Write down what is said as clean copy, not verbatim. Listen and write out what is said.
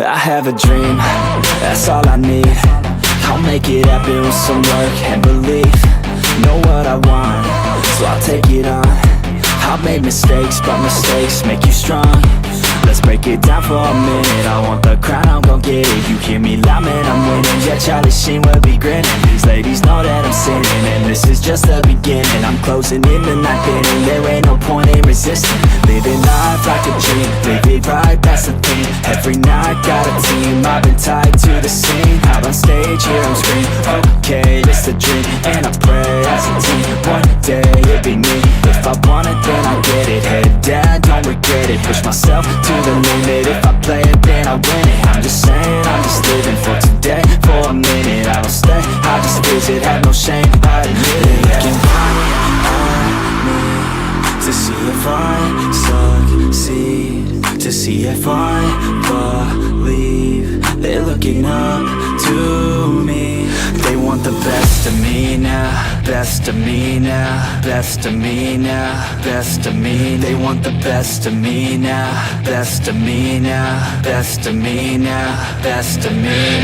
I have a dream, that's all I need. I'll make it happen with some work and belief. Know what I want, so I'll take it on. I've made mistakes, but mistakes make you strong. Let's break it down for a minute. I want the crown, I'm gon' get it. You hear me loud, man, I'm winning. Yeah, Charlie Sheen will be grinning. These ladies know that I'm sinning, and this is just the beginning. I'm closing in the night inning. There ain't no point in resisting. Living life like a dream, live it right, that's the thing. Every night got a team, I've been tied to the scene. Out on stage, here I'm screaming, okay, it's a dream. And I pray as a team, one day it'll be me. If I want it, then I get it. Head down, don't regret it. Push myself to the limit. If I play it, then I win it. I'm just saying, I'm just living for today. For a minute, I don't stay, I just visit. Have no shame, I admit it. Looking right at me to see if I succeed, to see if I believe. They're looking up to me. They want the best of me now, best of me now, best of me now, best of me. They want the best of me now, best of me now, best of me now, best of me.